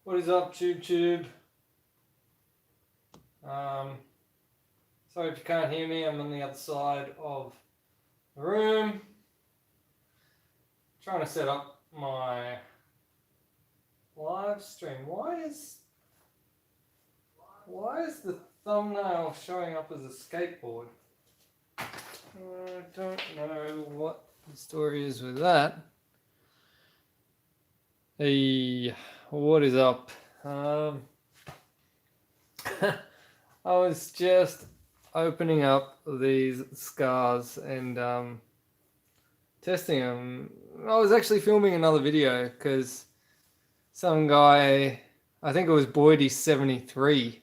What is up, Tube? Sorry if you can't hear me. I'm on the other side of the room. Trying to set up my live stream. Why is the thumbnail showing up as a skateboard? I don't know what the story is with that. Hey, what is up? I was just opening up these scars and testing them. I was actually filming another video because some guy, I think it was Boydie73,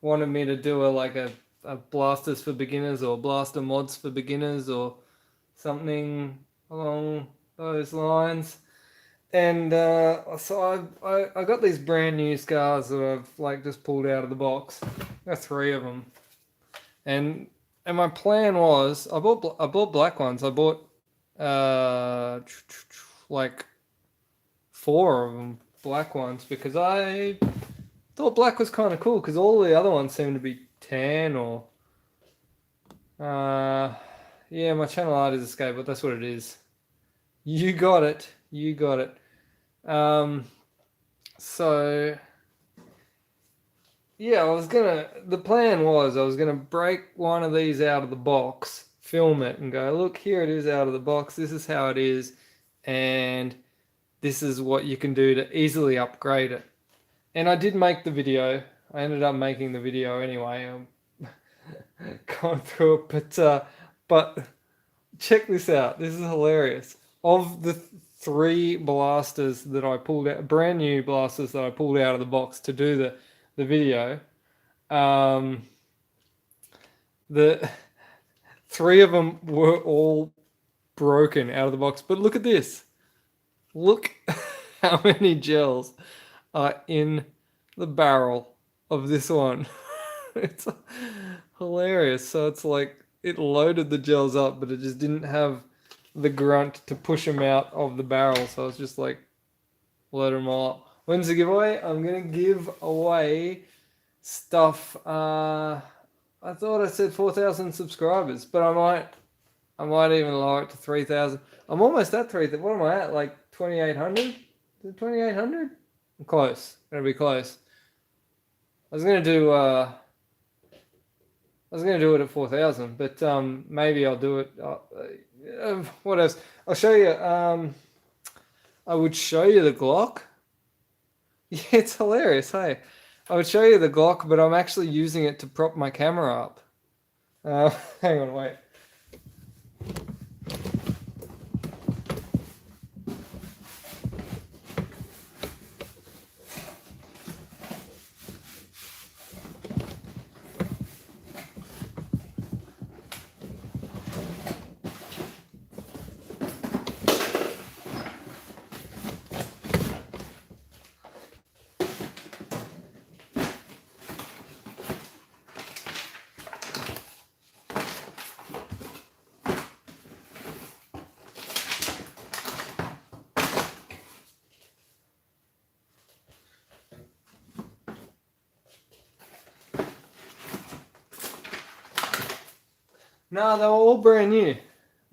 wanted me to do a blasters for beginners or blaster mods for beginners or something along those lines. And so I got these brand new scars that I've just pulled out of the box. Got 3 of them, and my plan was I bought black ones. I bought like 4 of them black ones because I thought black was kind of cool because all the other ones seem to be tan or yeah, my channel art is escape, but that's what it is. You got it. So yeah, the plan was I was gonna break one of these out of the box, film it, and go, look, here it is out of the box. This is how it is, and this is what you can do to easily upgrade it. And I did make the video. I ended up making the video anyway. I'm going through it, but check this out. This is hilarious. Of the 3 blasters that I pulled out, brand new blasters that I pulled out of the box to do the video, the 3 of them were all broken out of the box. But look at this. Look how many gels are in the barrel of this one. It's hilarious. So it's like it loaded the gels up, but it just didn't have the grunt to push them out of the barrel. So it's just like load them all up. When's the giveaway? I'm gonna give away stuff. I thought I said 4,000 subscribers, but I might even lower it to 3,000. I'm almost at 3,000. What am I at? Like 2,800? Is it 2,800? I'm close. Gonna be close. I was gonna do it at 4,000, but maybe I'll do it. What else? I'll show you. I would show you the Glock. Yeah, it's hilarious. Hey, I would show you the Glock, but I'm actually using it to prop my camera up. Hang on, wait. No, they were all brand new.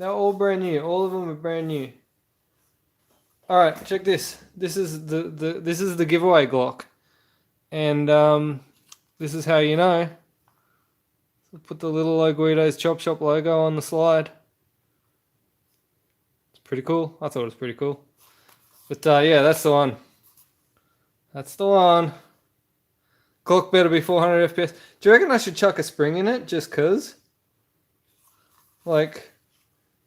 All of them are brand new. All right, check this. This is the giveaway Glock, and this is how you know. So put the little Guido's Chop Shop logo on the slide. It's pretty cool. I thought it was pretty cool. But yeah, that's the one. That's the one. Glock better be 400 FPS. Do you reckon I should chuck a spring in it just cause? Like,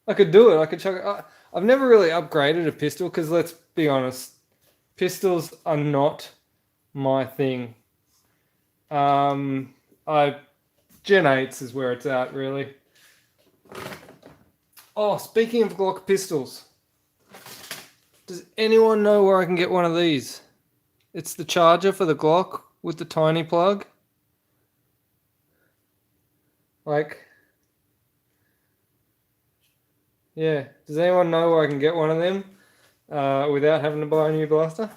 I could do it. I could chuck. I've never really upgraded a pistol because let's be honest, pistols are not my thing. Gen 8s is where it's at, really. Oh, speaking of Glock pistols, does anyone know where I can get one of these? It's the charger for the Glock with the tiny plug. Like, yeah, does anyone know where I can get one of them? without having to buy a new blaster.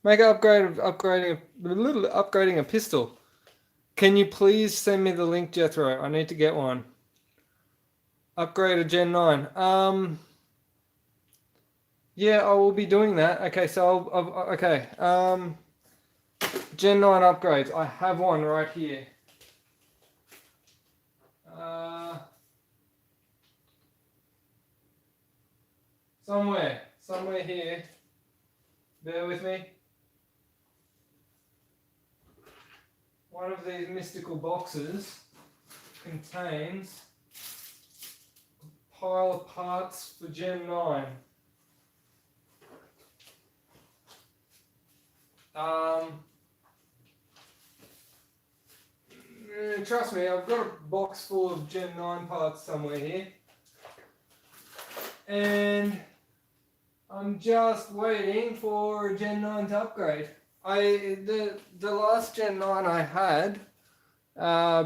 Make an upgrading a pistol. Can you please send me the link, Jethro? I need to get one. Upgrade a Gen 9. Yeah, I will be doing that. Okay, so okay. Gen 9 upgrades. I have one right here. Somewhere here. Bear with me. One of these mystical boxes contains a pile of parts for Gen 9. Trust me, I've got a box full of Gen 9 parts somewhere here. And I'm just waiting for a Gen 9 to upgrade. The last Gen 9 I had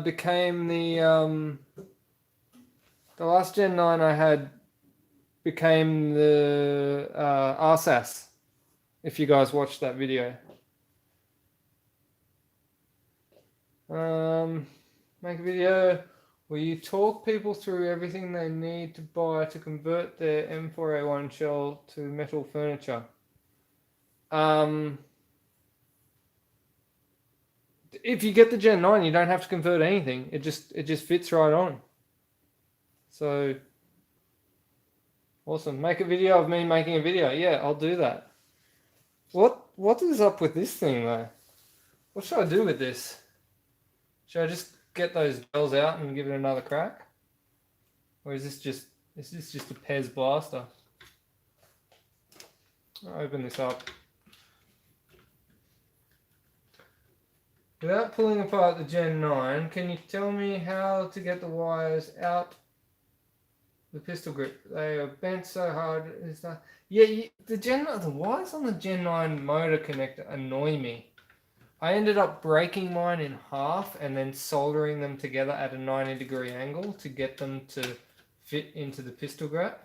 became the last Gen 9 I had became the RSAS, if you guys watched that video. Make a video where you talk people through everything they need to buy to convert their M4A1 shell to metal furniture. If you get the Gen 9, you don't have to convert anything. It just fits right on. So awesome. Make a video of me making a video. Yeah, I'll do that. What is up with this thing though? What should I do with this? Should I just get those gels out and give it another crack? Or is this just a Pez blaster? I'll open this up. Without pulling apart the Gen 9, can you tell me how to get the wires out the pistol grip? They are bent so hard. Yeah, the wires on the Gen 9 motor connector annoy me. I ended up breaking mine in half and then soldering them together at a 90-degree angle to get them to fit into the pistol grip.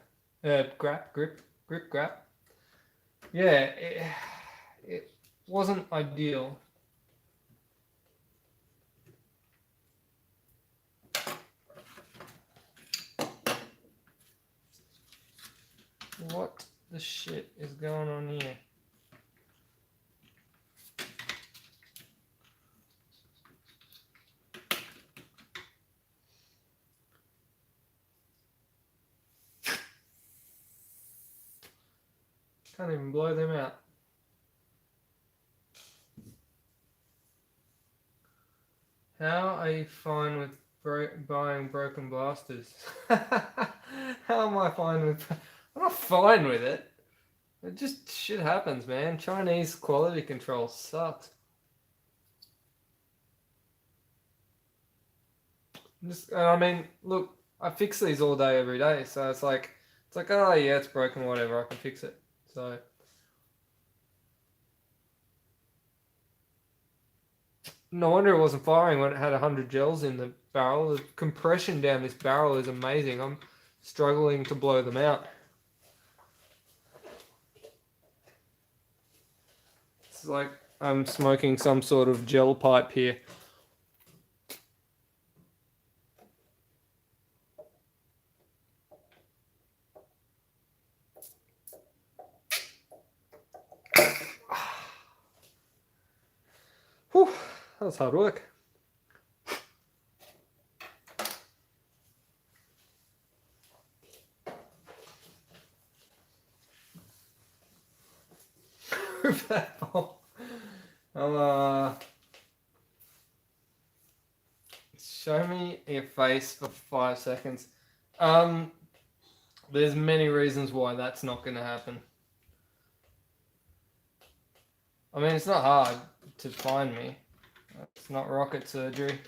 Yeah, it wasn't ideal. What the shit is going on here? Can't even blow them out. How are you fine with buying broken blasters? How am I fine with... I'm not fine with it. It just shit happens, man. Chinese quality control sucks. I mean, look, I fix these all day, every day. So it's like, oh yeah, it's broken, whatever. I can fix it. So no wonder it wasn't firing when it had 100 gels in the barrel. The compression down this barrel is amazing. I'm struggling to blow them out. It's like I'm smoking some sort of gel pipe here. Whew, that was hard work. Show me your face for 5 seconds. There's many reasons why that's not going to happen. I mean, it's not hard to find me. It's not rocket surgery.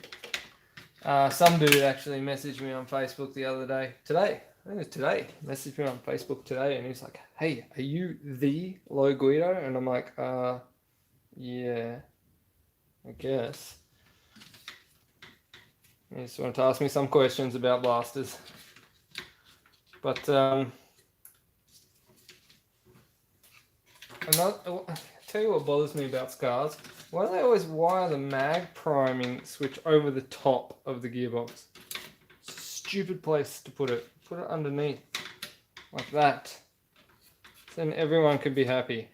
Some dude actually messaged me on Facebook the other day. Today. I think it was today. Messaged me on Facebook today and he's like, hey, are you the Low Guido? And I'm like, yeah, I guess. He just wanted to ask me some questions about blasters. But, I'll tell you what bothers me about scars. Why do they always wire the mag priming switch over the top of the gearbox? It's a stupid place to put it. Put it underneath. Like that. Then everyone could be happy.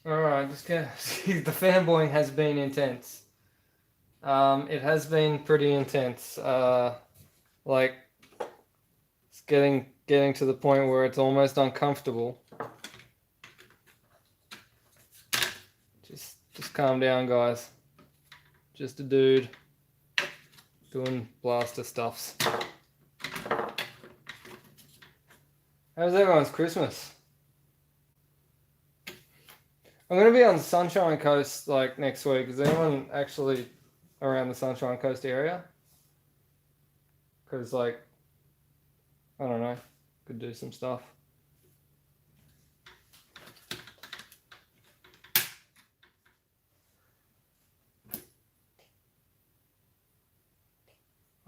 Alright, just get the fanboying has been intense. It has been pretty intense. Like it's getting to the point where it's almost uncomfortable. Just calm down, guys. Just a dude doing blaster stuffs. How's everyone's Christmas? I'm going to be on the Sunshine Coast like next week. Is anyone actually around the Sunshine Coast area? Because like, I don't know, could do some stuff.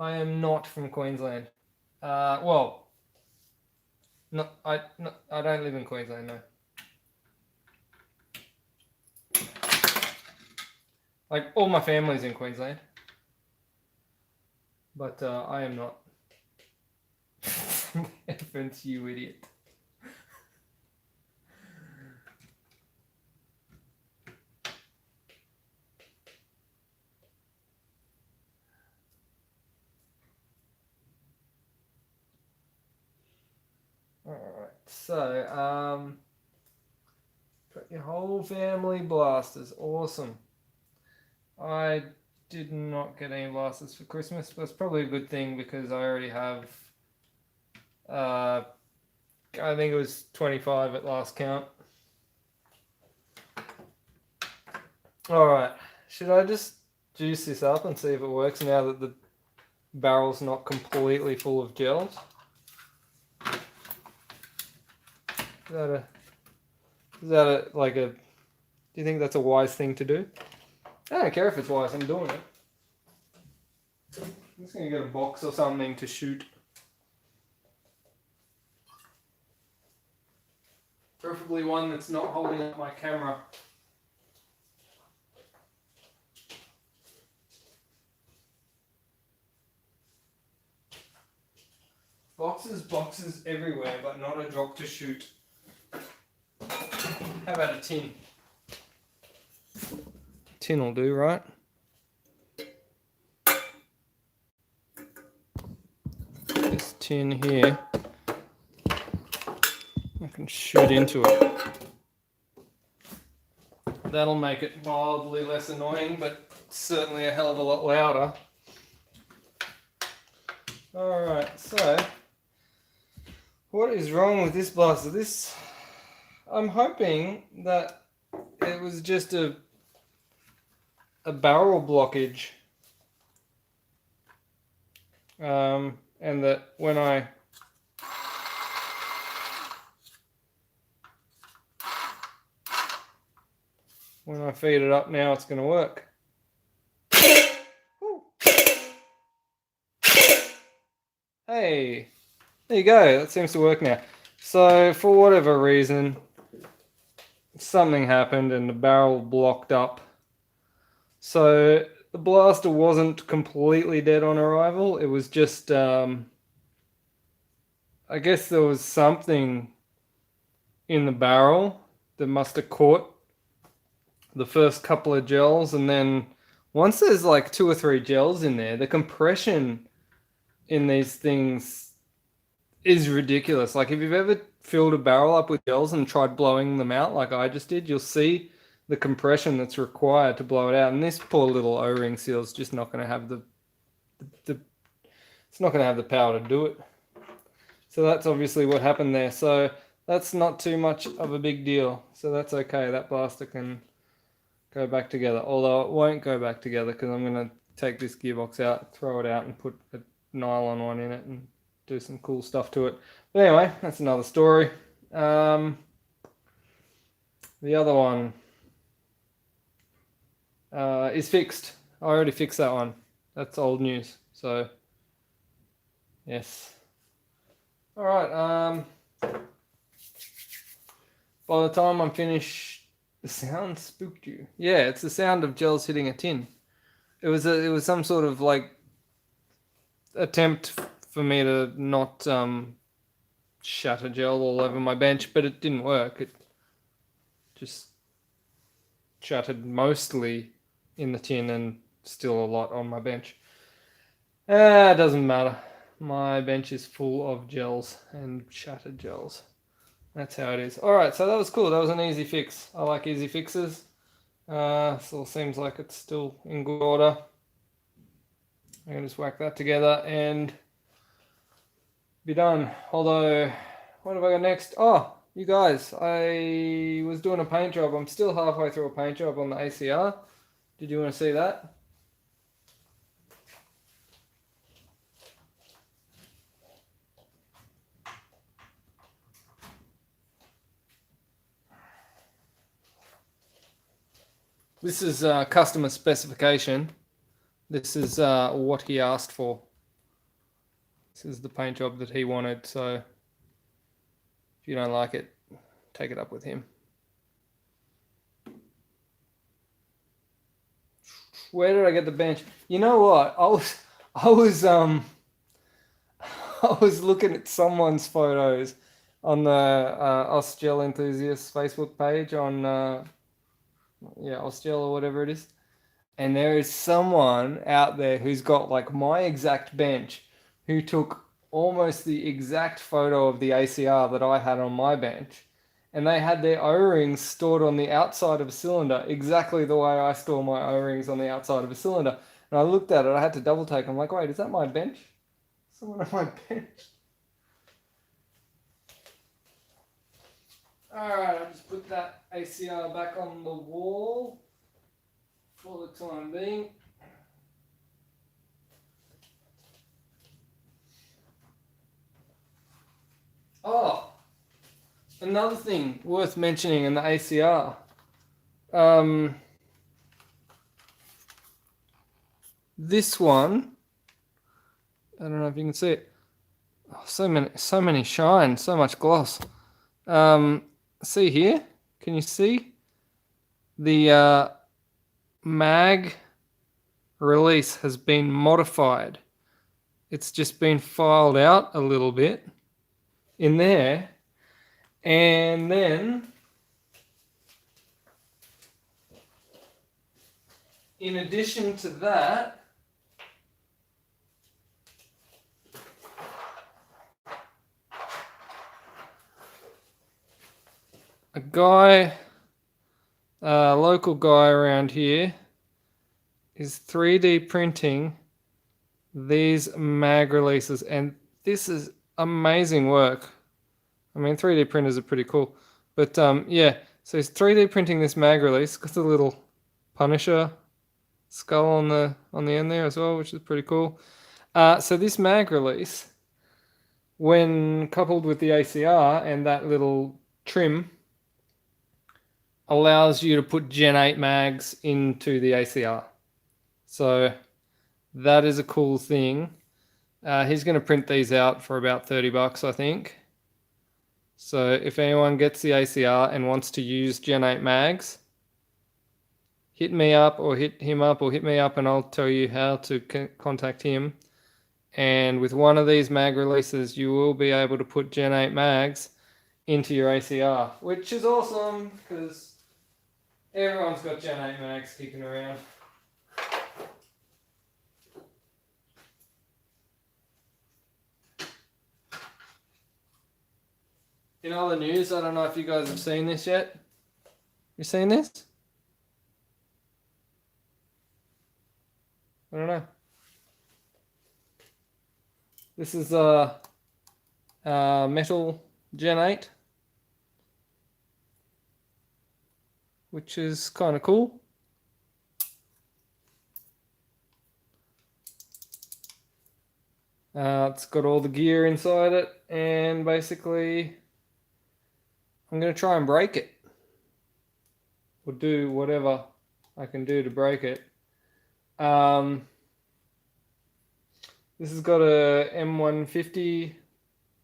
I am not from Queensland. Well, I don't live in Queensland, no. Like, all my family's in Queensland. But I am not. Heavens, you idiot. Alright, so, got your whole family blasters. Awesome. I did not get any blasters for Christmas, but it's probably a good thing because I already have, I think it was 25 at last count. Alright, should I just juice this up and see if it works now that the barrel's not completely full of gels? Do you think that's a wise thing to do? I don't care if it's wise, I'm doing it. I'm just going to get a box or something to shoot. Preferably one that's not holding up my camera. Boxes everywhere, but not a drop to shoot. How about a tin? Tin will do, right? This tin here, I can shoot into it. That'll make it mildly less annoying, but certainly a hell of a lot louder. Alright, so what is wrong with this blaster? I'm hoping that it was just a barrel blockage, and that when I feed it up now, it's going to work. Hey, there you go. That seems to work now. So for whatever reason, something happened and the barrel blocked up. So the blaster wasn't completely dead on arrival. It was just, I guess there was something in the barrel that must have caught the first couple of gels. And then once there's like 2 or 3 gels in there, the compression in these things is ridiculous. Like if you've ever filled a barrel up with gels and tried blowing them out like I just did, you'll see the compression that's required to blow it out. And this poor little O-ring seal is just not going to have it's not going to have the power to do it. So that's obviously what happened there. So that's not too much of a big deal. So that's okay. That blaster can go back together. Although it won't go back together because I'm going to take this gearbox out, throw it out and put a nylon one in it and do some cool stuff to it. But anyway, that's another story. The other one is fixed. I already fixed that one. That's old news. So, yes. All right. By the time I'm finished, the sound spooked you. Yeah, it's the sound of gels hitting a tin. It was some sort of like attempt for me to not shatter gel all over my bench, but it didn't work. It just shattered mostly in the tin and still a lot on my bench. It doesn't matter. My bench is full of gels and shattered gels. That's how it is. Alright, so that was cool. That was an easy fix. I like easy fixes. Still seems like it's still in good order. I can just whack that together and be done. Although, what have I got next? Oh, you guys, I was doing a paint job. I'm still halfway through a paint job on the ACR. Did you want to see that? This is customer specification. This is what he asked for. This is the paint job that he wanted. So if you don't like it, take it up with him. Where did I get the bench? You know what? I was I was looking at someone's photos on the Ausgel Enthusiast Facebook page on Ausgel or whatever it is. And there is someone out there who's got like my exact bench who took almost the exact photo of the ACR that I had on my bench. And they had their O-rings stored on the outside of a cylinder, exactly the way I store my O-rings on the outside of a cylinder. And I looked at it, I had to double take. I'm like, wait, is that my bench? Someone on my bench. Alright, I'll just put that ACR back on the wall for the time being. Oh, another thing worth mentioning in the ACR. This one, I don't know if you can see it. Oh, so many shine, so much gloss. See here? Can you see? The mag release has been modified. It's just been filed out a little bit in there. And then, in addition to that, a local guy around here is 3D printing these mag releases, and this is amazing work. I mean, 3D printers are pretty cool, but yeah, so he's 3D printing this mag release. Got the little Punisher skull on the end there as well, which is pretty cool. So this mag release, when coupled with the ACR and that little trim, allows you to put Gen 8 mags into the ACR. So that is a cool thing. He's going to print these out for about $30, I think. So if anyone gets the ACR and wants to use Gen 8 mags, hit me up or hit him up or hit me up and I'll tell you how to contact him. And with one of these mag releases, you will be able to put Gen 8 mags into your ACR, which is awesome because everyone's got Gen 8 mags kicking around. In other news, I don't know if you guys have seen this yet. You seen this? I don't know. This is a metal Gen 8, which is kind of cool. It's got all the gear inside it, and basically I'm going to try and break it, or do whatever I can do to break it. This has got a M150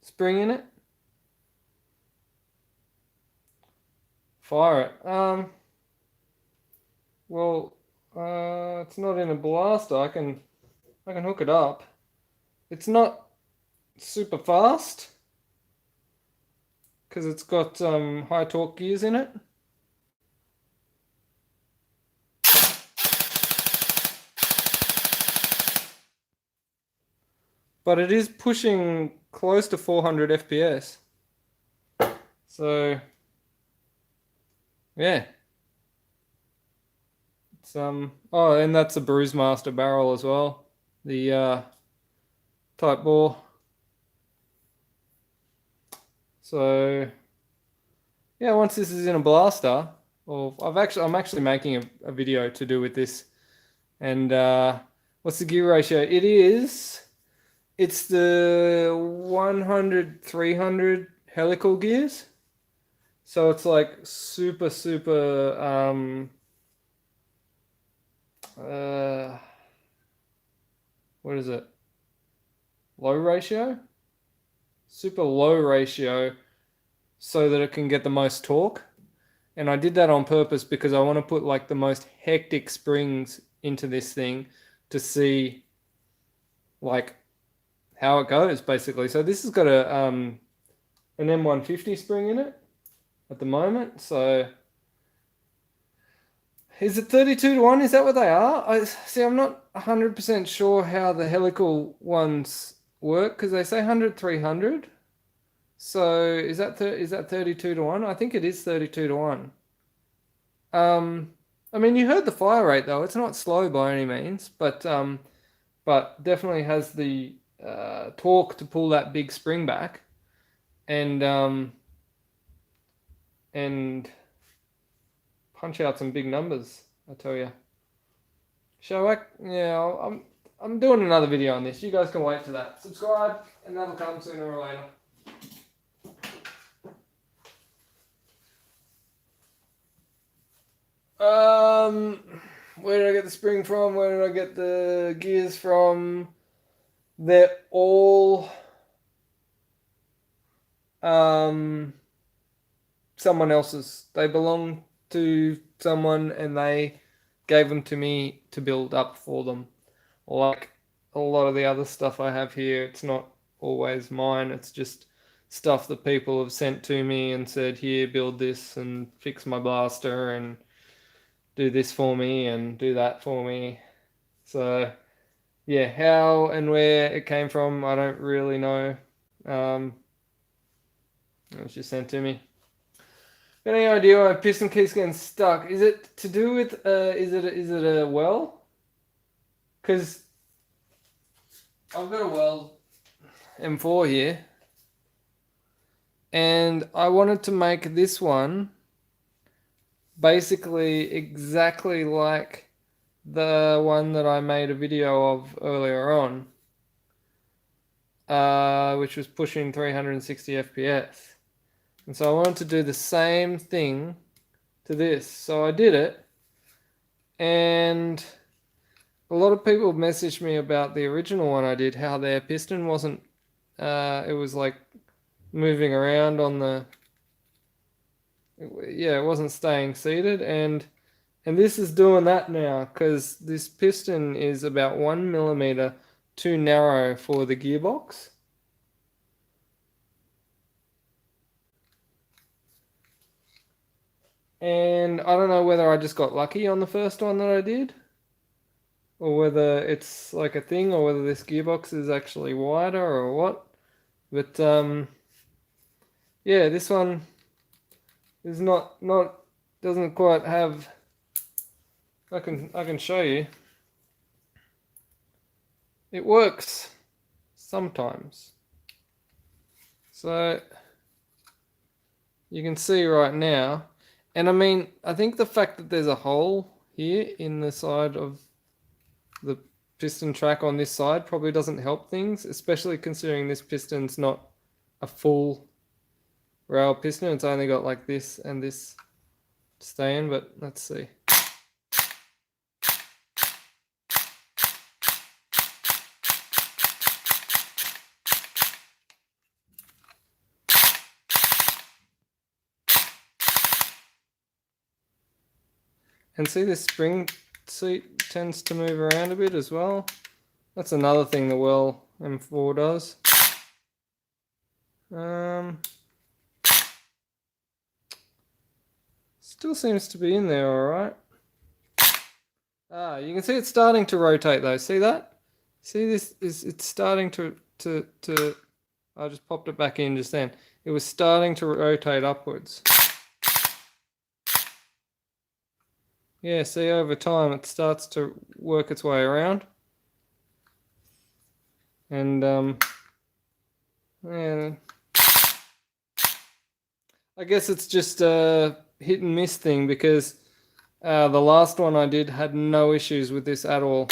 spring in it. Fire it. Well, it's not in a blaster. I can hook it up. It's not super fast because it's got high torque gears in it. But it is pushing close to 400 FPS. So, yeah. It's oh, and that's a Bruise Master barrel as well. The type bore. So, yeah, once this is in a blaster, or I'm actually making a video to do with this. And what's the gear ratio? It's the 100/300 helical gears. So it's like super what is it? Low ratio? Super low ratio so that it can get the most torque. And I did that on purpose because I want to put like the most hectic springs into this thing to see like how it goes basically. So this has got an M150 spring in it at the moment. So is it 32-1? Is that what they are? I'm not 100% sure how the helical ones work because they say 100/300. So is that 32-1? I think it is 32-1. I mean, you heard the fire rate though. It's not slow by any means, but definitely has the torque to pull that big spring back, and punch out some big numbers. I tell you. Yeah, I'm doing another video on this. You guys can wait for that. Subscribe, and that'll come sooner or later. Where did I get the spring from? Where did I get the gears from? They're all someone else's. They belong to someone and they gave them to me to build up for them. Like a lot of the other stuff I have here, it's not always mine. It's just stuff that people have sent to me and said, here, build this and fix my blaster and do this for me and do that for me. So yeah, how and where it came from, I don't really know. It was just sent to me. Got any idea why piston keeps getting stuck? Is it to do with is it a well? Because I've got a well M4 here, and I wanted to make this one basically exactly like the one that I made a video of earlier on, which was pushing 360 FPS. And so I wanted to do the same thing to this. So I did it, and a lot of people messaged me about the original one I did, how their piston wasn't, it was like moving around on the, yeah, it wasn't staying seated, and this is doing that now because this piston is about 1 millimeter too narrow for the gearbox. And I don't know whether I just got lucky on the first one that I did, or whether it's like a thing, or whether this gearbox is actually wider or what. But yeah, this one is not doesn't quite have. I can show you. It works sometimes. So you can see right now. And I mean, I think the fact that there's a hole here in the side of the piston track on this side probably doesn't help things, especially considering this piston's not a full rail piston. It's only got like this and this to stay in, but let's see. And see, this spring seat tends to move around a bit as well. That's another thing the Well M4 does. Still seems to be in there all right. You can see it's starting to rotate though. See that? See this is it's starting to I just popped it back in just then. It was starting to rotate upwards. Yeah, see, over time it starts to work its way around. And yeah, I guess it's just a hit and miss thing, because the last one I did had no issues with this at all.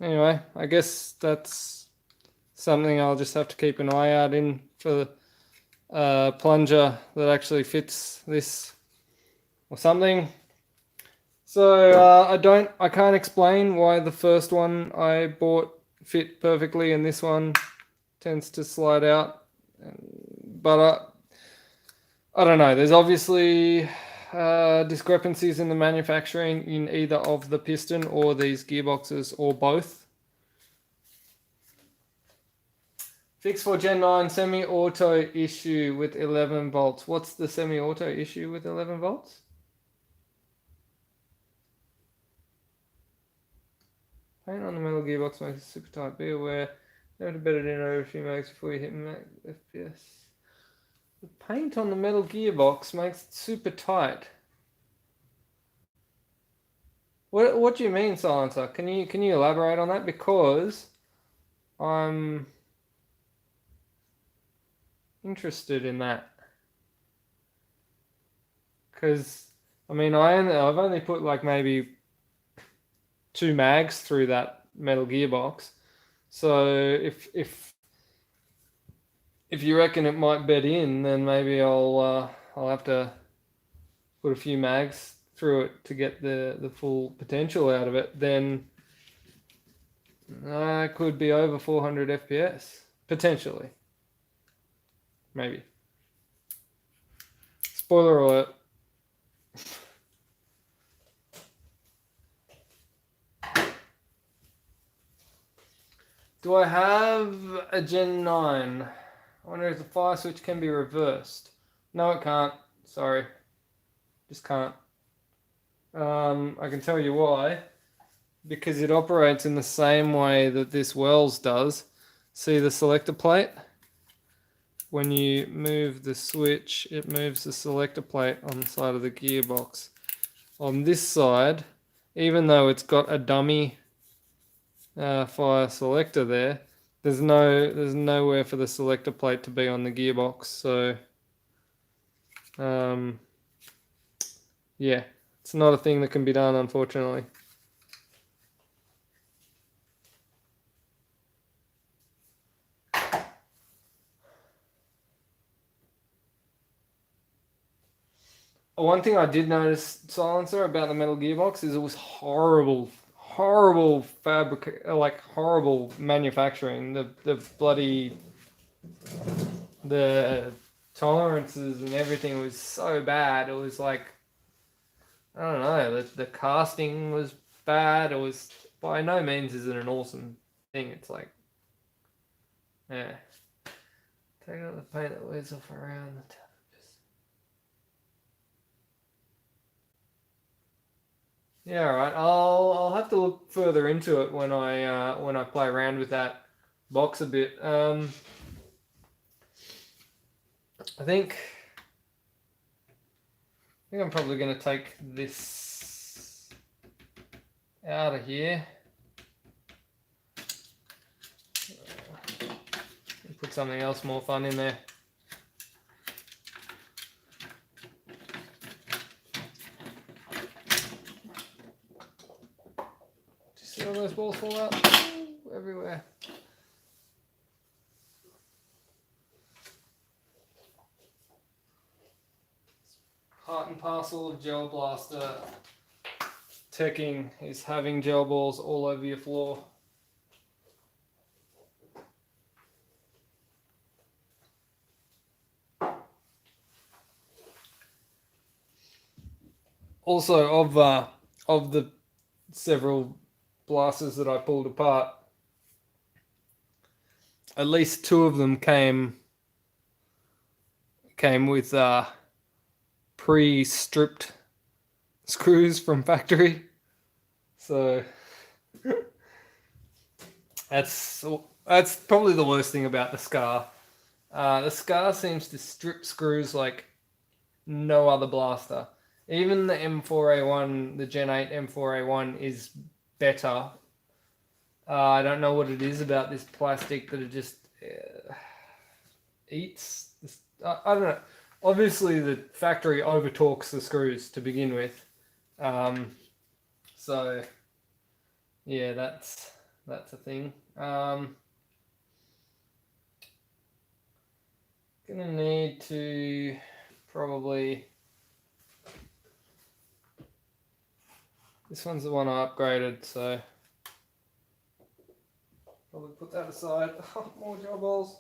Anyway, I guess that's something I'll just have to keep an eye out in for a plunger that actually fits this or something. So I can't explain why the first one I bought fit perfectly and this one tends to slide out. But I don't know. There's obviously discrepancies in the manufacturing in either of the piston or these gearboxes or both. Fix for Gen 9 semi-auto issue with 11 volts. What's the semi-auto issue with 11 volts? Paint on the metal gearbox makes it super tight. Be aware. Never to bed it in over a few mags before you hit max FPS. The paint on the metal gearbox makes it super tight. What do you mean, Silencer? Can you elaborate on that? Because I'm interested in that. Because I mean, I've only put like maybe 2 mags through that metal gearbox. So if you reckon it might bed in, then maybe I'll have to put a few mags through it to get the full potential out of it. Then I could be over 400 FPS potentially, maybe. Spoiler alert. Do I have a Gen 9? I wonder if the fire switch can be reversed. No, it can't. Sorry. Just can't. I can tell you why. Because it operates in the same way that this Wells does. See the selector plate? When you move the switch, it moves the selector plate on the side of the gearbox. On this side, even though it's got a dummy fire selector there, there's nowhere for the selector plate to be on the gearbox. So yeah, it's not a thing that can be done, unfortunately. One thing I did notice, Silencer, about the metal gearbox is it was horrible horrible manufacturing. The bloody the tolerances and everything was so bad. It was like, I don't know, the casting was bad. It was, by no means is it an awesome thing. It's like, yeah, take out the paint that wears off around the top. Yeah, all right. I'll have to look further into it when I play around with that box a bit. I think I'm probably going to take this out of here. Put something else more fun in there. See all those balls fall out? Ooh, everywhere. Part and parcel of Gel Blaster teching is having gel balls all over your floor. Also, of the several blasters that I pulled apart, at least two of them came with pre-stripped screws from factory. So that's probably the worst thing about the Scar. The Scar seems to strip screws like no other blaster. Even the M4A1, the Gen 8 M4A1 is better. I don't know what it is about this plastic that it just eats. I don't know. Obviously, the factory over torques the screws to begin with. So, yeah, that's a thing. Gonna need to probably. This one's the one I upgraded, so probably put that aside. More job balls.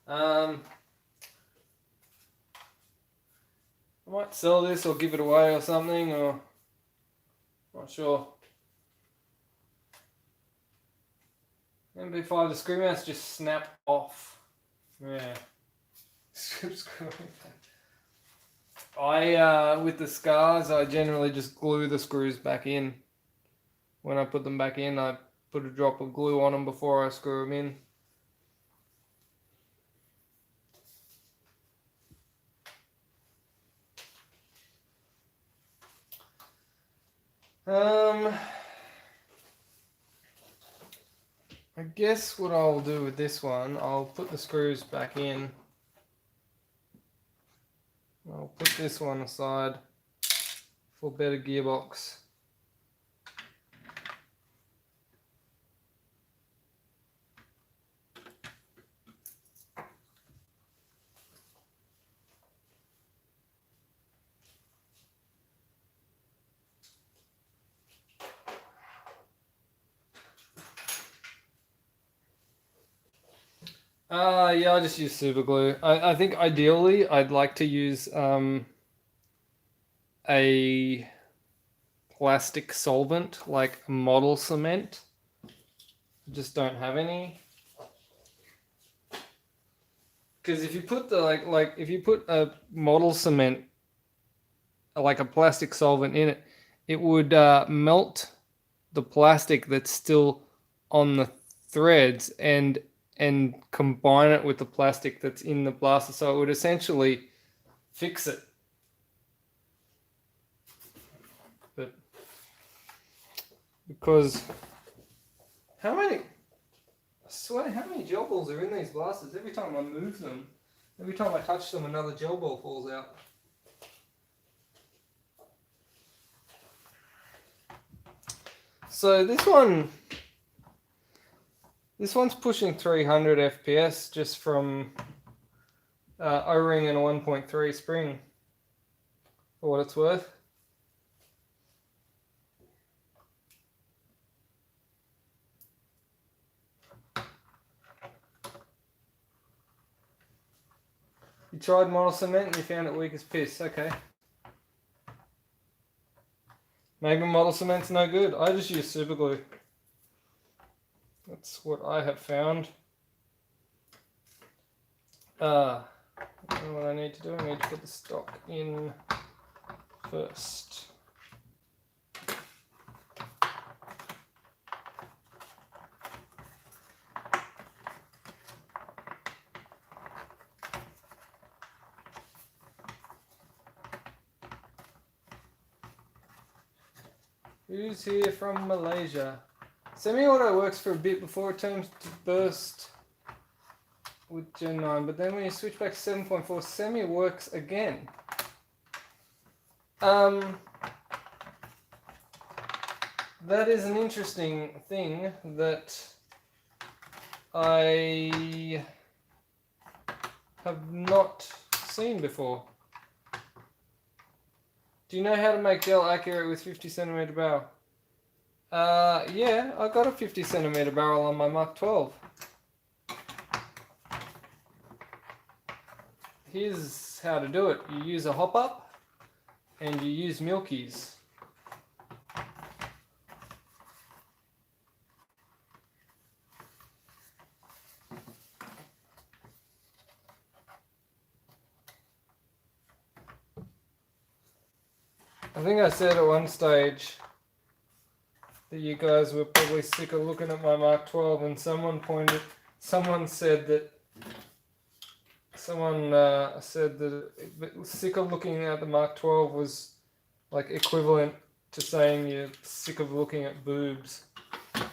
I might sell this or give it away or something, or not sure. MB5, the screw mounts just snap off. Yeah. With the Scars, I generally just glue the screws back in. When I put them back in, I put a drop of glue on them before I screw them in. I guess what I'll do with this one, I'll put the screws back in. I'll put this one aside for better gearbox. Yeah, I just use super glue. I think ideally I'd like to use a plastic solvent like model cement. Just don't have any. Because if you put the if you put a model cement like a plastic solvent in it, it would melt the plastic that's still on the threads and combine it with the plastic that's in the blaster, so it would essentially fix it. But because how many gel balls are in these blasters? Every time I move them, every time I touch them, another gel ball falls out. So this one's pushing 300 FPS just from O-ring and a 1.3 spring, for what it's worth. You tried model cement and you found it weak as piss. Okay. Maybe model cement's no good. I just use super glue. That's what I have found. What I need to do, I need to put the stock in first. Who's here from Malaysia? Semi-auto works for a bit before it turns to burst with Gen 9, but then when you switch back to 7.4, semi works again. That is an interesting thing that I have not seen before. Do you know how to make gel accurate with 50 centimeter barrel? Yeah, I got a 50 centimeter barrel on my Mark 12. Here's how to do it. You use a hop up and you use Milkies. I think I said at one stage that you guys were probably sick of looking at my Mark 12, and someone said that sick of looking at the Mark 12 was like equivalent to saying you're sick of looking at boobs, or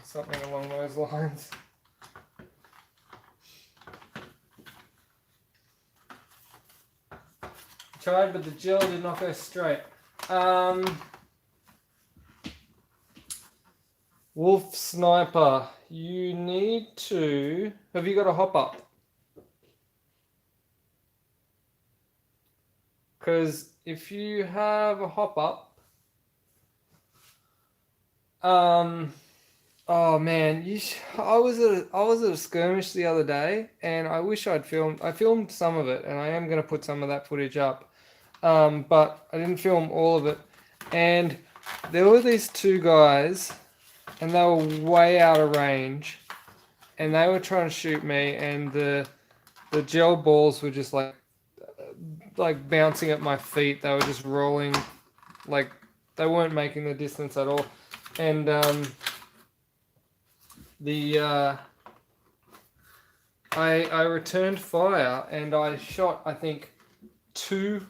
something along those lines. Tried, but the gel did not go straight. Wolf Sniper, you need to... Have you got a hop up? Because if you have a hop up, oh man, I was at a skirmish the other day, and I wish I filmed some of it, and I am going to put some of that footage up, but I didn't film all of it. And there were these two guys, and they were way out of range, and they were trying to shoot me, and the gel balls were just like bouncing at my feet. They were just rolling, like they weren't making the distance at all. And I returned fire, and I shot, I think, 2.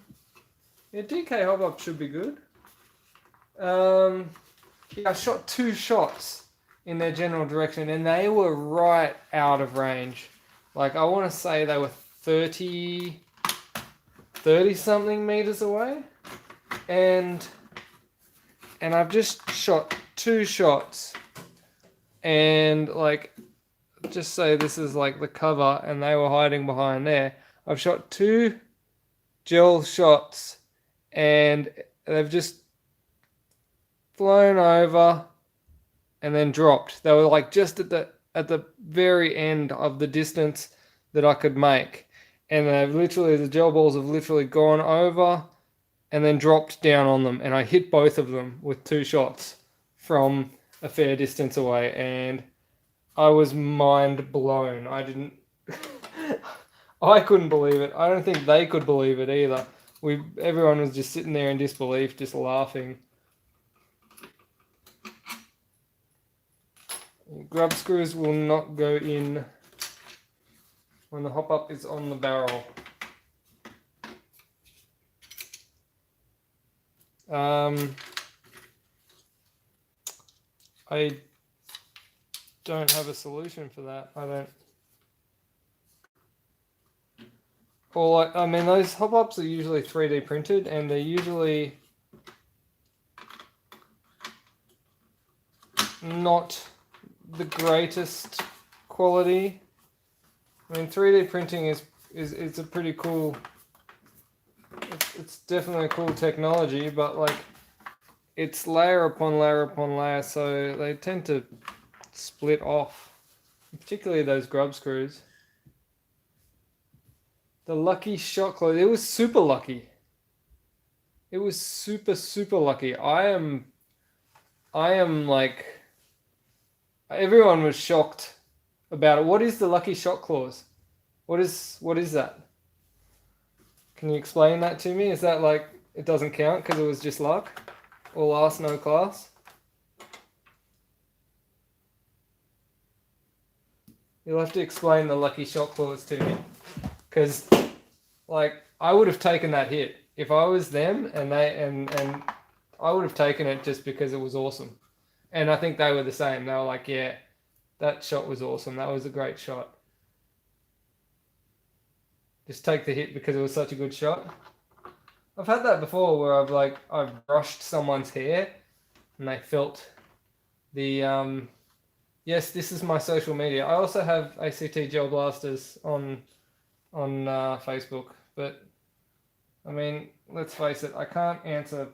Yeah, DK hop up should be good. Yeah, I shot 2 shots in their general direction, and they were right out of range. Like, I want to say they were 30 something meters away, and I've just shot 2 shots, and like, just say this is like the cover, and they were hiding behind there. I've shot 2 gel shots, and they've just flown over and then dropped. They were like just at the very end of the distance that I could make, and the gel balls have literally gone over and then dropped down on them, and I hit both of them with 2 shots from a fair distance away, and I was mind blown. I didn't I couldn't believe it. I don't think they could believe it either. Everyone was just sitting there in disbelief, just laughing. Grub screws will not go in when the hop up is on the barrel. I don't have a solution for that. I don't. I mean, those hop ups are usually 3D printed, and they're usually not the greatest quality. I mean, 3D printing is a pretty cool. It's definitely a cool technology, but like, it's layer upon layer upon layer, so they tend to split off, particularly those grub screws. The lucky shot close. It was super lucky. It was super lucky. I am like, everyone was shocked about it. What is the lucky shot clause? What is that? Can you explain that to me? Is that like it doesn't count because it was just luck? All ass, no class? You'll have to explain the lucky shot clause to me, because like, I would have taken that hit if I was them, and I would have taken it just because it was awesome. And I think they were the same. They were like, yeah, that shot was awesome. That was a great shot. Just take the hit because it was such a good shot. I've had that before where I've brushed someone's hair and they felt the yes, this is my social media. I also have ACT Gel Blasters on Facebook, but I mean, let's face it, I can't answer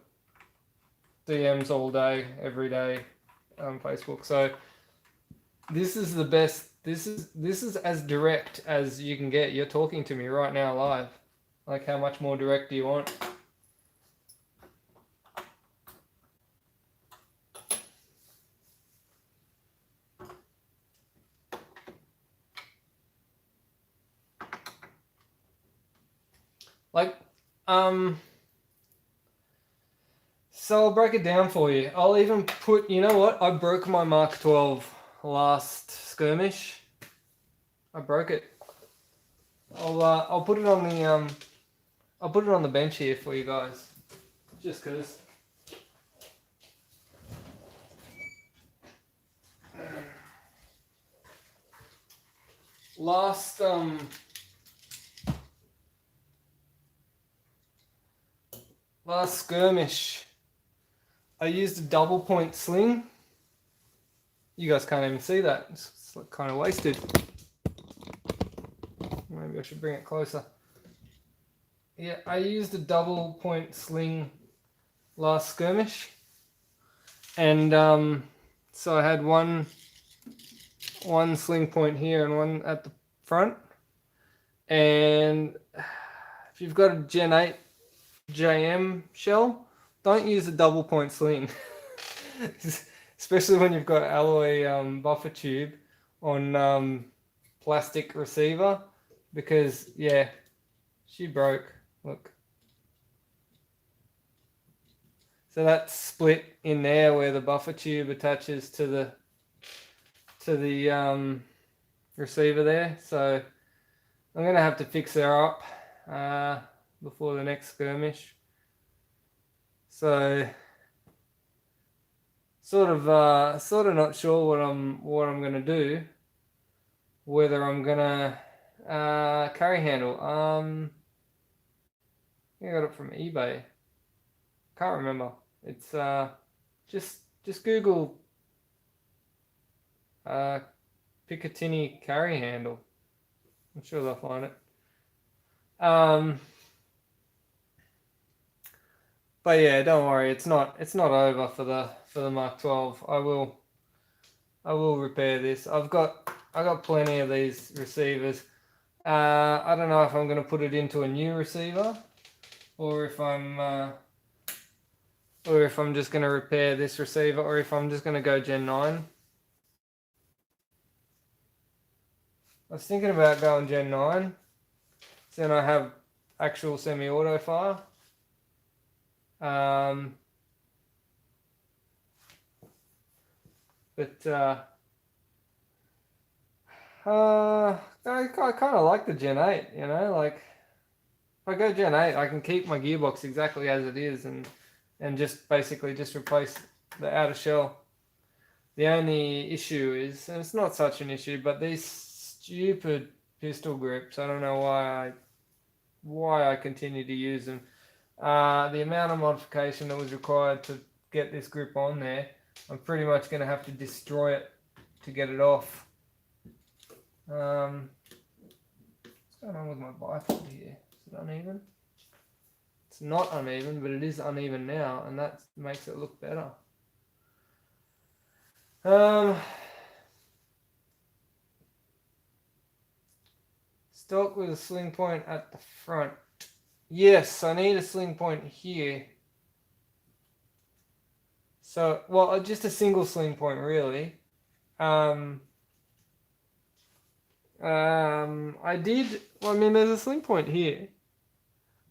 DMs all day, every day, Facebook. So this is the best. This is as direct as you can get. You're talking to me right now live. Like, how much more direct do you want? Like, so I'll break it down for you. I'll even put, you know what? I broke my Mark 12 last skirmish. I broke it. I'll put it on the I'll put it on the bench here for you guys, just cause. Last skirmish, I used a double point sling. You guys can't even see that. It's kind of wasted. Maybe I should bring it closer. Yeah, I used a double point sling last skirmish, and so I had one sling point here and one at the front. And if you've got a Gen 8 JM shell, don't use a double point sling. Especially when you've got alloy buffer tube on plastic receiver, because yeah, she broke. Look. So that's split in there where the buffer tube attaches to the receiver there. So I'm gonna have to fix her up before the next skirmish. So sort of not sure what I'm gonna do. Whether I'm gonna carry handle. I got it from eBay. Can't remember. It's just Google Picatinny carry handle. I'm sure they'll find it. But yeah, don't worry. It's not over for the Mark 12. I will repair this. I got plenty of these receivers. I don't know if I'm going to put it into a new receiver, or if I'm just going to repair this receiver, or if I'm just going to go Gen 9. I was thinking about going Gen 9, so then I have actual semi-auto fire. But I kind of like the Gen 8, you know, like if I go Gen 8, I can keep my gearbox exactly as it is and just basically just replace the outer shell. The only issue is, and it's not such an issue, but these stupid pistol grips, I don't know why I continue to use them. The amount of modification that was required to get this grip on there, I'm pretty much going to have to destroy it to get it off. What's going on with my bipod here? Is it uneven? It's not uneven, but it is uneven now, and that makes it look better. Stock with a sling point at the front. Yes, I need a sling point here. So, well, just a single sling point, really. I did. Well, I mean, there's a sling point here,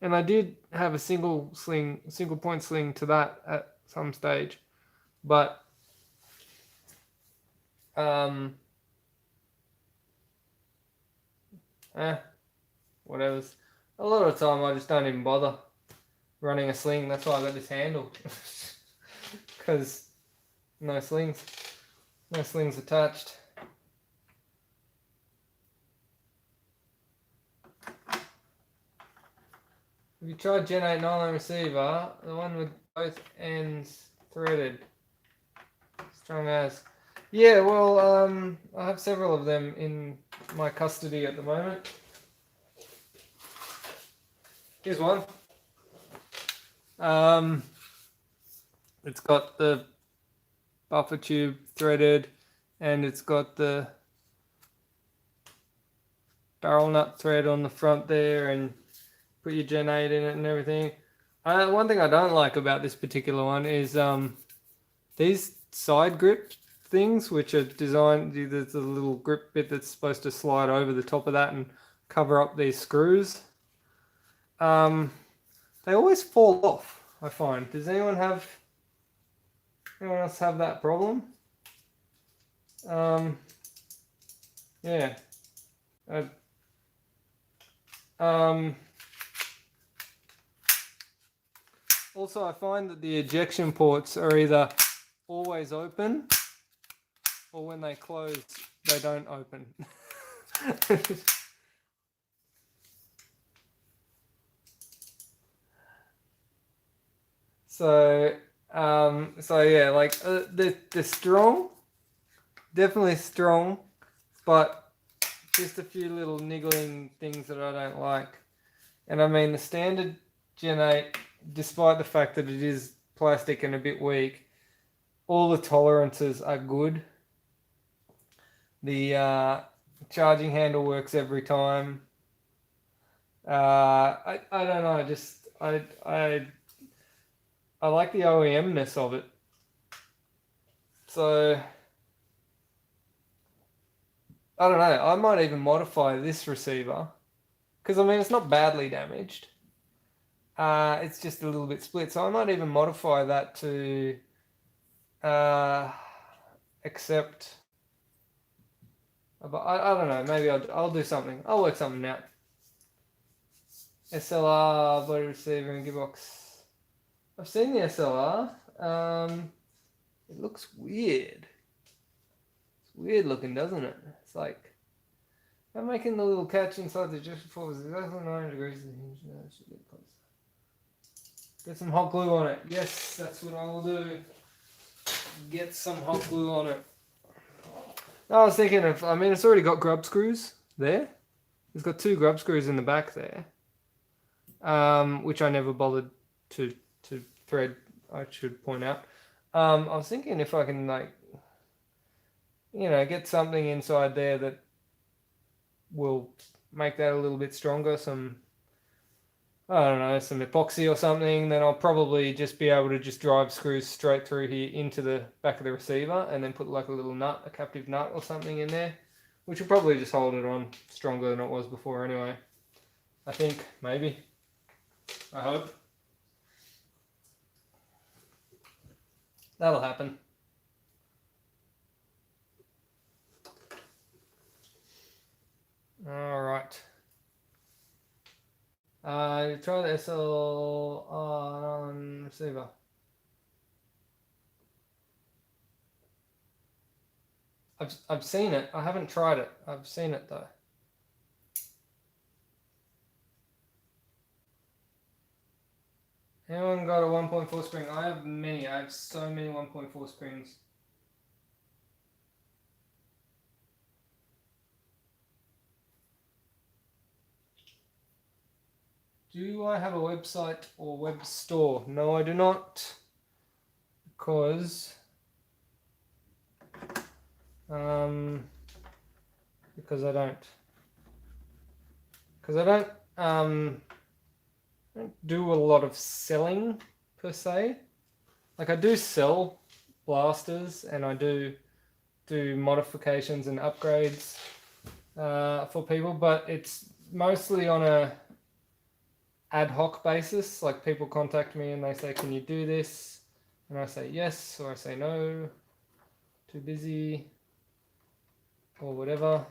and I did have a single point sling to that at some stage, but whatever's. A lot of the time, I just don't even bother running a sling. That's why I got this handle, because no slings attached. If you try Gen 8 nylon receiver, the one with both ends threaded, strong as. Yeah, well, I have several of them in my custody at the moment. Here's one. It's got the buffer tube threaded, and it's got the barrel nut thread on the front there, and put your Gen 8 in it and everything. One thing I don't like about this particular one is these side grip things, which are designed, there's a little grip bit that's supposed to slide over the top of that and cover up these screws. They always fall off, I find. Does anyone else have that problem? Yeah. Also, I find that the ejection ports are either always open, or when they close, they don't open. So yeah, like they're strong, definitely strong, but just a few little niggling things that I don't like. And I mean, the standard Gen 8, despite the fact that it is plastic and a bit weak, all the tolerances are good. The charging handle works every time. I don't know, I like the OEM-ness of it. So I don't know, I might even modify this receiver, because I mean, it's not badly damaged. It's just a little bit split, so I might even modify that to accept. But I don't know, maybe I'll do something. I'll work something out. SLR, body receiver and gearbox. I've seen the SLR. It looks weird. It's weird looking, doesn't it? It's like, I'm making the little catch inside the ejection port was exactly 90 degrees of the hinge. No, it should get close. Get some hot glue on it. Yes, that's what I will do. Get some hot glue on it. I was thinking of, I mean, it's already got grub screws there. It's got 2 grub screws in the back there, which I never bothered to thread, I should point out. I was thinking if I can, like, get something inside there that will make that a little bit stronger, some epoxy or something, then I'll probably just be able to just drive screws straight through here into the back of the receiver, and then put like a little nut, a captive nut or something in there, which will probably just hold it on stronger than it was before anyway. I think, maybe. I hope. That'll happen. All right. Try the SL on receiver. I've seen it. I haven't tried it. I've seen it though. Anyone got a 1.4 spring? I have many. I have so many 1.4 springs. Do I have a website or web store? No, I do not. Because I don't. Because I don't do a lot of selling per se. Like, I do sell blasters and I do modifications and upgrades for people, but it's mostly on a ad hoc basis. Like, people contact me and they say, can you do this? And I say yes, or I say no, too busy, or whatever.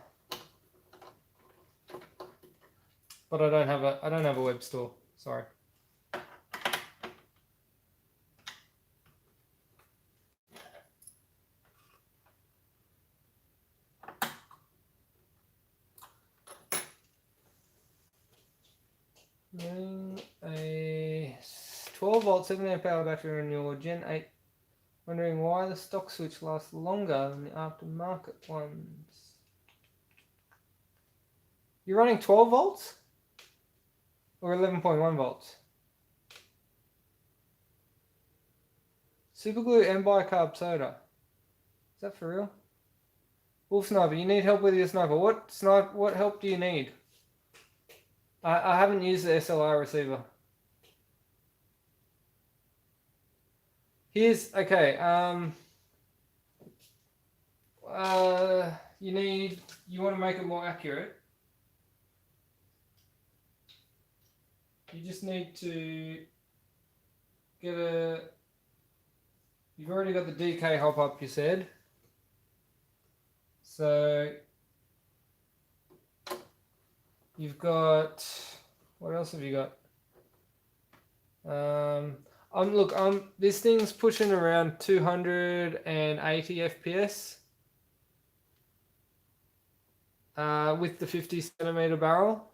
But I don't have a web store. Sorry. A 12 volt 7 amp hour battery on your Gen 8. Wondering why the stock switch lasts longer than the aftermarket ones. You're running 12 volts? Or 11.1 volts? Superglue and bicarb soda. Is that for real? Wolf Sniper, you need help with your sniper. What help do you need? I haven't used the SLR receiver. Here's okay. You want to make it more accurate. You just need to get a. You've already got the DK hop up, you said. So you've got, what else have you got? This thing's pushing around 280 FPS with the 50 centimeter barrel.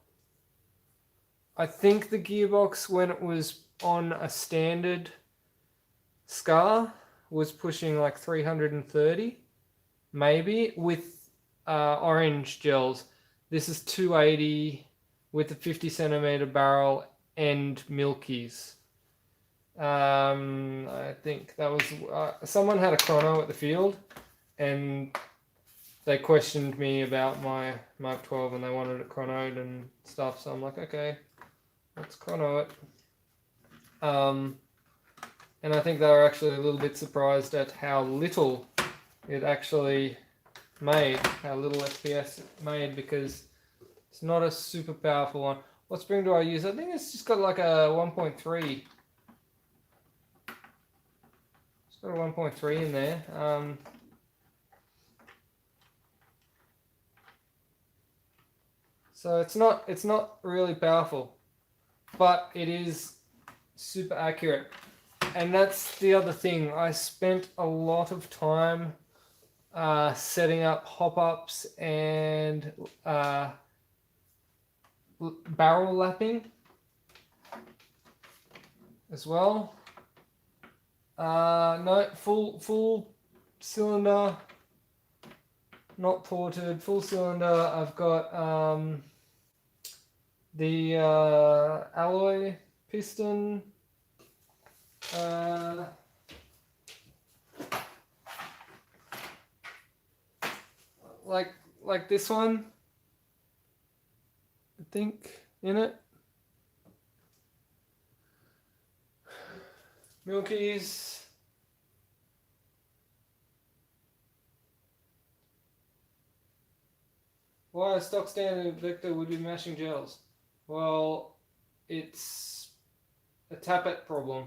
I think the gearbox, when it was on a standard Scar, was pushing like 330, maybe, with orange gels. This is 280 with the 50 centimeter barrel and Milkies. I think that was someone had a chrono at the field, and they questioned me about my Mark 12, and they wanted it chronoed and stuff. So I'm like, okay, let's chrono it. And I think they were actually a little bit surprised at how little it actually made, how little FPS it made, because it's not a super powerful one. What spring do I use? I think it's just got like a 1.3. It's got a 1.3 in there. So it's not really powerful, but it is super accurate. And that's the other thing. I spent a lot of time setting up hop-ups and barrel lapping as well. No, full cylinder, not ported, full cylinder. I've got the alloy piston. Like this one, I think, in it. Milkies. Why a stock standard Vector would be mashing gels? Well, it's a tappet problem.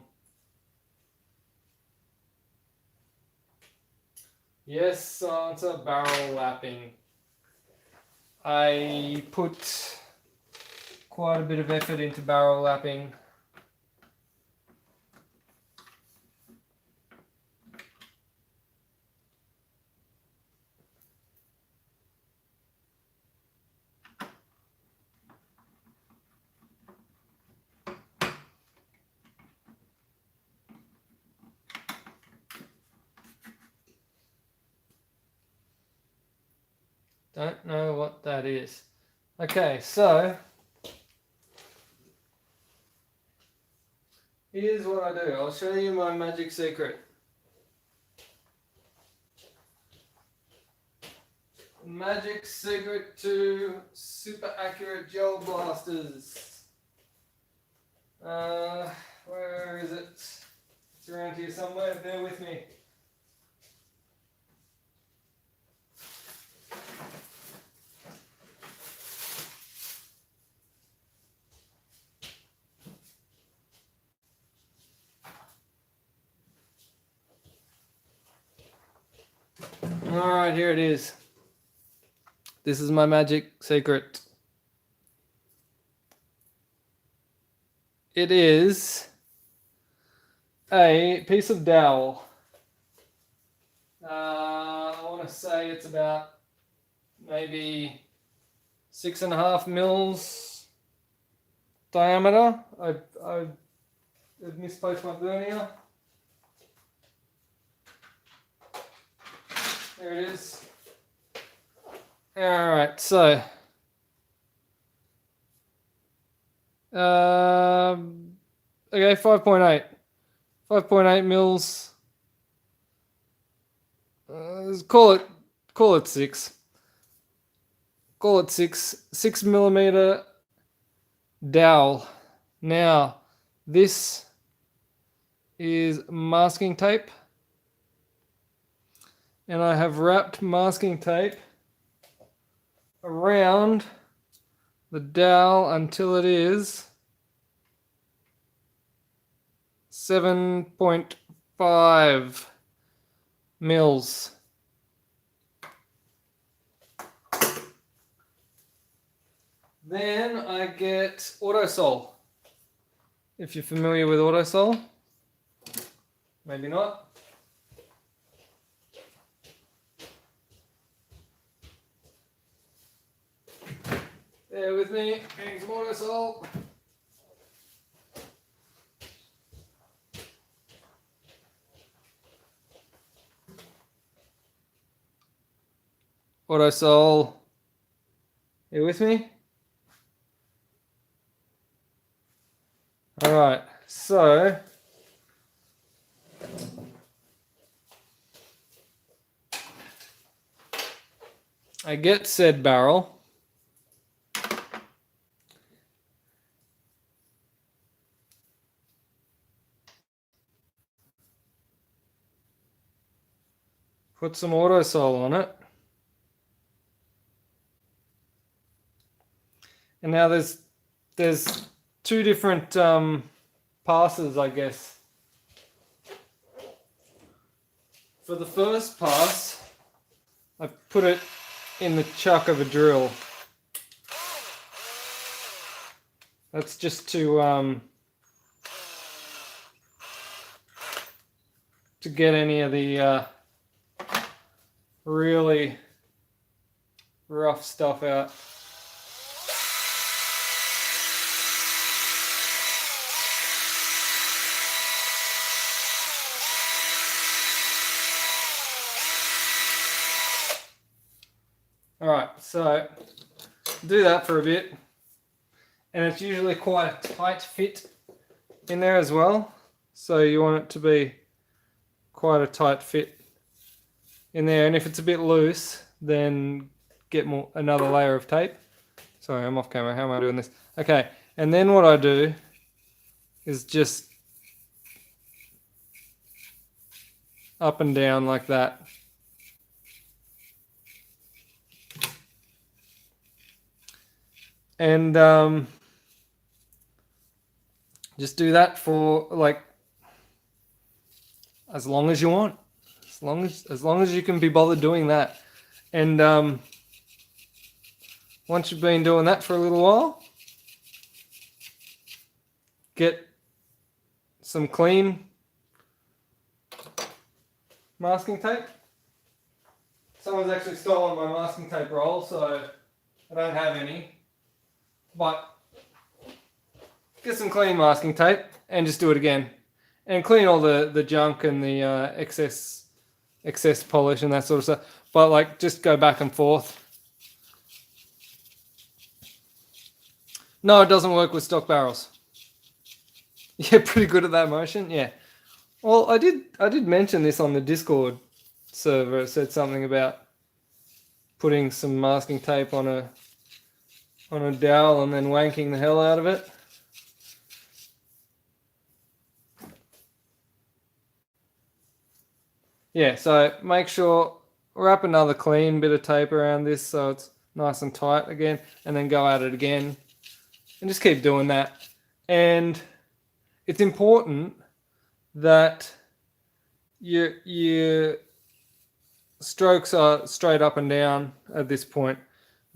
Yes, it's a barrel lapping. I put quite a bit of effort into barrel lapping. Don't know what that is. Okay, so here's what I do. I'll show you my magic secret. Magic secret to super accurate gel blasters. Where is it? It's around here somewhere. Bear with me. Alright, here it is. This is my magic secret. It is a piece of dowel. I want to say it's about maybe 6.5 mils diameter. I've misplaced my vernier. There it is. Alright, so okay, 5.8 mils call it 6. Call it 6 millimeter dowel. Now, this is masking tape, and I have wrapped masking tape around the dowel until it is 7.5 mils. Then I get Autosol. If you're familiar with Autosol, maybe not. Bear with me, getting some Autosol. Autosol, you with me? All right, so I get said barrel. Put some Autosol on it. And now there's two different passes, I guess. For the first pass, I put it in the chuck of a drill. That's just to get any of the really rough stuff out. All right, so do that for a bit, and it's usually quite a tight fit in there as well, so you want it to be quite a tight fit in there. And if it's a bit loose, then get another layer of tape. Sorry, I'm off camera. How am I doing this? Okay, and then what I do is just up and down like that. And just do that for like as long as you want, as long as you can be bothered doing that. And once you've been doing that for a little while, get some clean masking tape. Someone's actually stolen my masking tape roll, so I don't have any. But get some clean masking tape and just do it again. And clean all the junk and the excess polish and that sort of stuff. But like just go back and forth. No, it doesn't work with stock barrels. Yeah, pretty good at that motion. Yeah. Well, I did mention this on the Discord server. It said something about putting some masking tape on a dowel and then wanking the hell out of it. Yeah, so make sure, wrap another clean bit of tape around this so it's nice and tight again, and then go at it again. And just keep doing that. And it's important that your strokes are straight up and down at this point,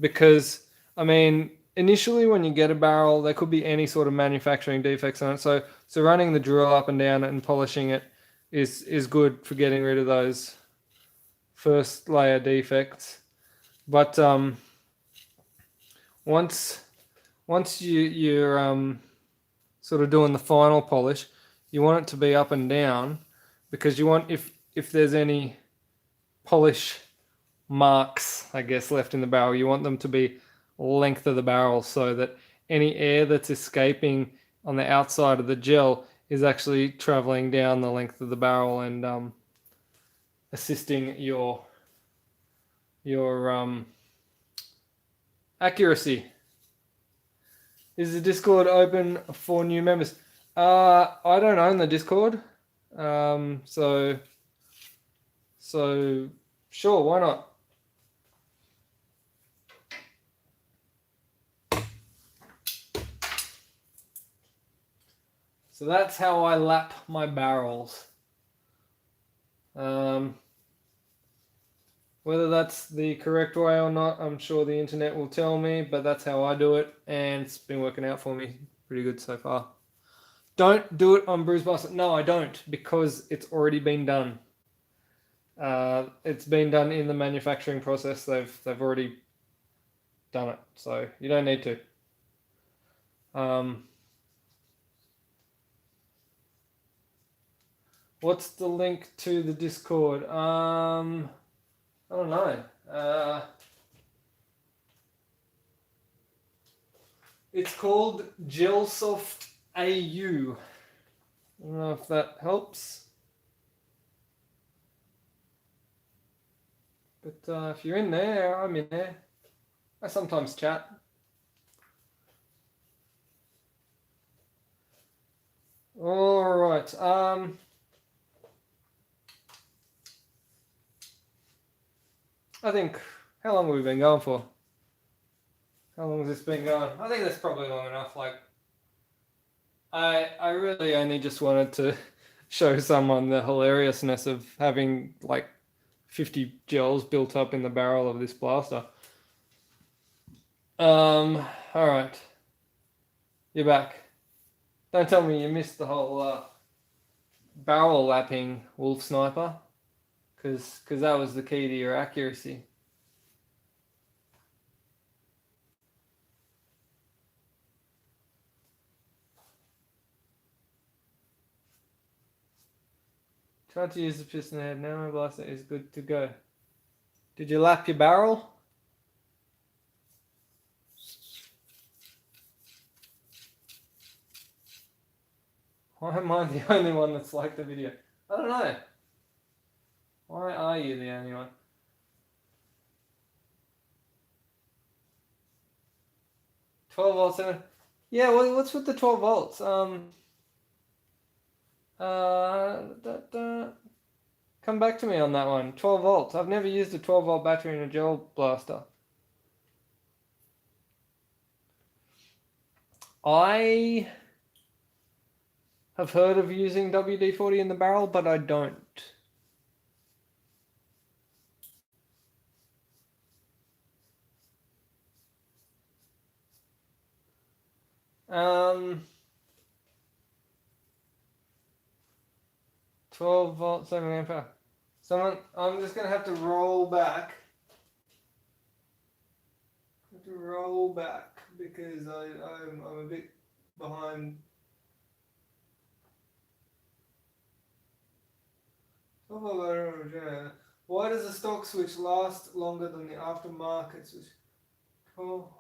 because I mean, initially when you get a barrel, there could be any sort of manufacturing defects on it. So running the drill up and down and polishing it is good for getting rid of those first layer defects. But once you're sort of doing the final polish, you want it to be up and down, because you want, if there's any polish marks, I guess, left in the barrel, you want them to be length of the barrel, so that any air that's escaping on the outside of the gel is actually traveling down the length of the barrel and assisting your accuracy. Is the Discord open for new members? I don't own the Discord, so sure, why not? So that's how I lap my barrels. Whether that's the correct way or not, I'm sure the internet will tell me, but that's how I do it, and it's been working out for me pretty good so far. Don't do it on Bruise Bastard. No, I don't, because it's already been done. It's been done in the manufacturing process. They've already done it, so you don't need to. What's the link to the Discord? I don't know. It's called Gelsoft AU. I don't know if that helps. But if you're in there, I'm in there. I sometimes chat. All right. I think, how long have we been going for? How long has this been going? I think that's probably long enough. Like, I really only just wanted to show someone the hilariousness of having like 50 gels built up in the barrel of this blaster. All right. You're back. Don't tell me you missed the whole barrel lapping wolf sniper, because that was the key to your accuracy. Tried to use the piston head. Now my blaster is good to go. Did you lap your barrel? Why am I the only one that's liked the video? I don't know. Why are you the only one? 12 volts. Yeah, well, what's with the 12 volts? Come back to me on that one. 12 volts. I've never used a 12 volt battery in a gel blaster. I have heard of using WD-40 in the barrel, but I don't. Um, 12 volt, 7 ampere. I'm just gonna have to roll back. Because I'm a bit behind. Why does the stock switch last longer than the aftermarket switch? Oh.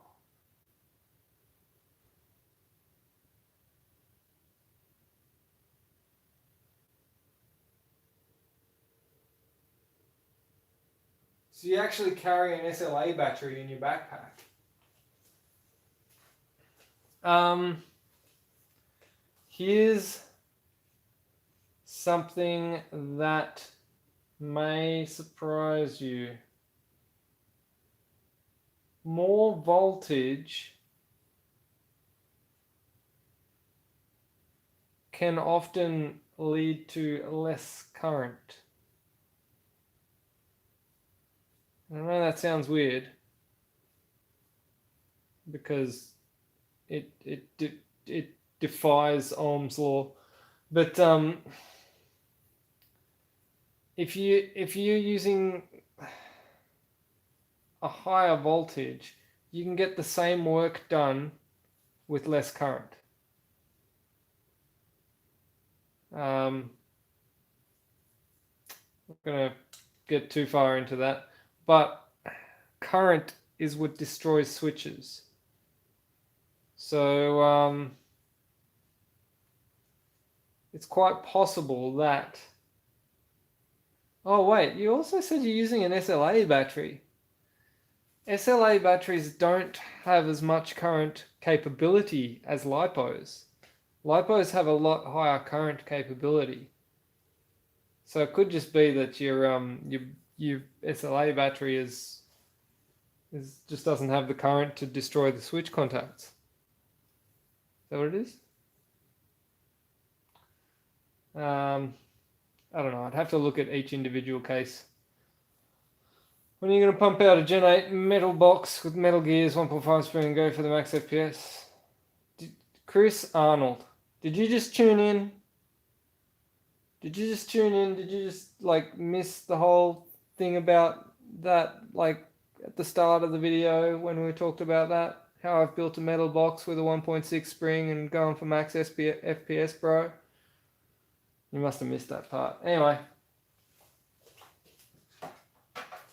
So you actually carry an SLA battery in your backpack. Here's something that may surprise you. More voltage can often lead to less current. I know that sounds weird, because it defies Ohm's law, but if you're using a higher voltage, you can get the same work done with less current. I'm not gonna get too far into that, but current is what destroys switches. So it's quite possible that Oh wait, you also said you're using an SLA battery. SLA batteries don't have as much current capability as LiPos. LiPos have a lot higher current capability. So it could just be that your SLA battery is just doesn't have the current to destroy the switch contacts. Is that what it is? I don't know. I'd have to look at each individual case. When are you going to pump out a Gen 8 metal box with metal gears, 1.5 spring, and go for the max FPS? Chris Arnold, did you just tune in? Did you just tune in? Did you just like miss the whole thing about that, like at the start of the video when we talked about that? How I've built a metal box with a 1.6 spring and going for max FPS, bro. You must have missed that part. Anyway,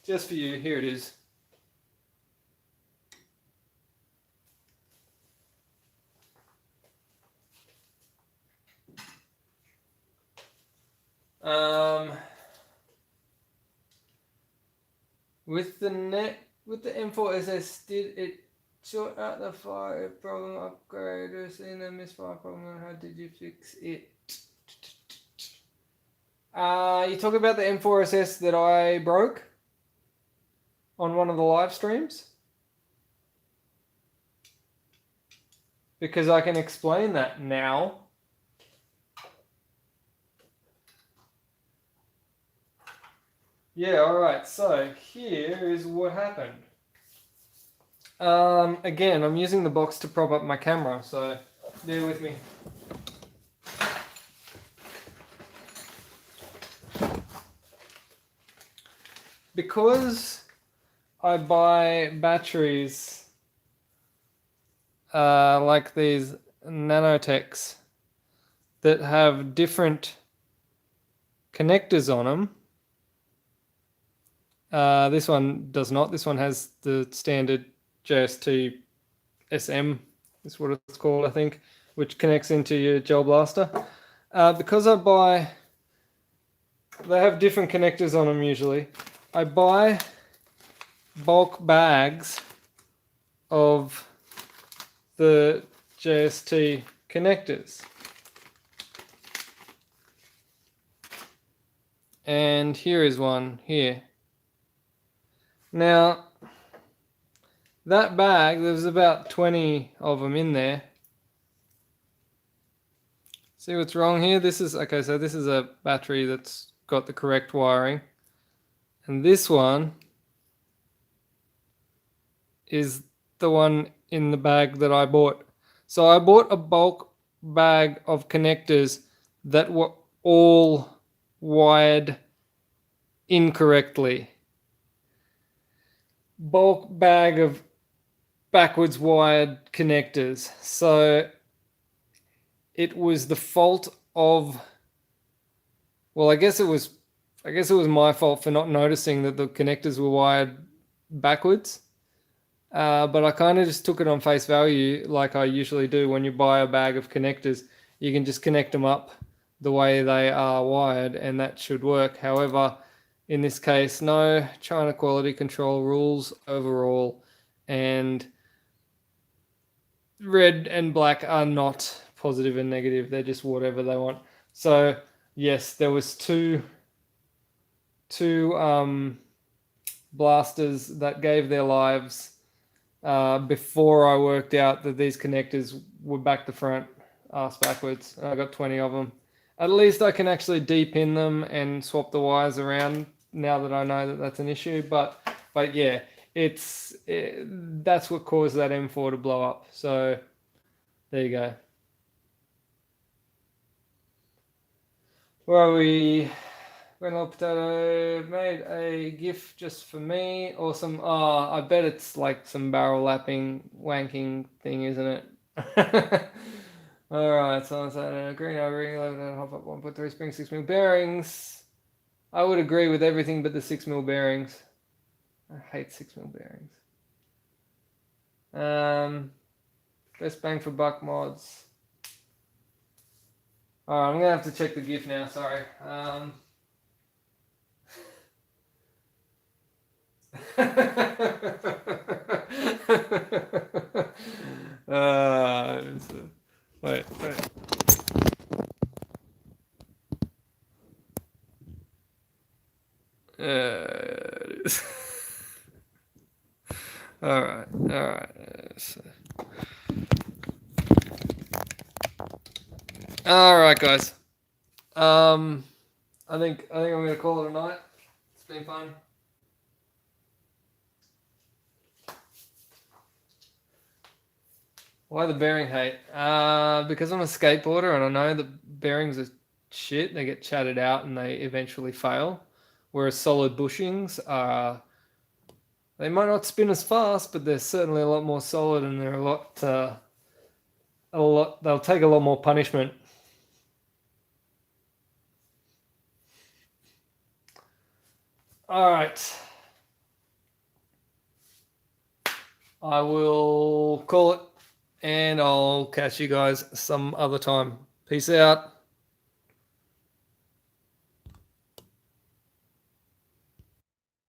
just for you, here it is. With the M4SS, did it sort out the fire problem upgrade or seen a misfire problem, and how did you fix it? You talk about the M4SS that I broke on one of the live streams? Because I can explain that now. Yeah, alright, so here is what happened. Again, I'm using the box to prop up my camera, so bear with me. Because I buy batteries like these nanotechs that have different connectors on them. This one does not. This one has the standard JST SM, is what it's called, I think, which connects into your gel blaster. Because they have different connectors on them usually. I buy bulk bags of the JST connectors. And here is one here. Now, that bag, there's about 20 of them in there. See what's wrong here? This is, okay, so this is a battery that's got the correct wiring. And this one is the one in the bag that I bought. So I bought a bulk bag of connectors that were all wired incorrectly. Bulk bag of backwards wired connectors. So it was the fault of, well, I guess it was my fault for not noticing that the connectors were wired backwards. But I kind of just took it on face value, like I usually do when you buy a bag of connectors. You can just connect them up the way they are wired, and that should work. However, in this case, no China quality control rules overall, and red and black are not positive and negative. They're just whatever they want. So yes, there was two blasters that gave their lives before I worked out that these connectors were back to front, ass backwards. I got 20 of them. At least I can actually de-pin them and swap the wires around now that I know that that's an issue. But yeah, that's what caused that M4 to blow up. So there you go. Where are we? Granola Potato made a GIF just for me. Awesome. I bet it's like some barrel lapping wanking thing, isn't it? Alright, so it's a green ring, 11 hop up 1.3 spring, 6mm bearings. I would agree with everything but the 6mm bearings. I hate 6mm bearings. Best bang for buck mods. Alright, I'm gonna have to check the GIF now, sorry. Wait. It is. All right. All right, guys. I think I'm gonna call it a night. It's been fun. Why the bearing hate? Because I'm a skateboarder and I know that bearings are shit. They get chatted out and they eventually fail. Whereas solid bushings are, they might not spin as fast, but they're certainly a lot more solid and they're a lot. They'll take a lot more punishment. All right. I will call it and I'll catch you guys some other time. Peace out.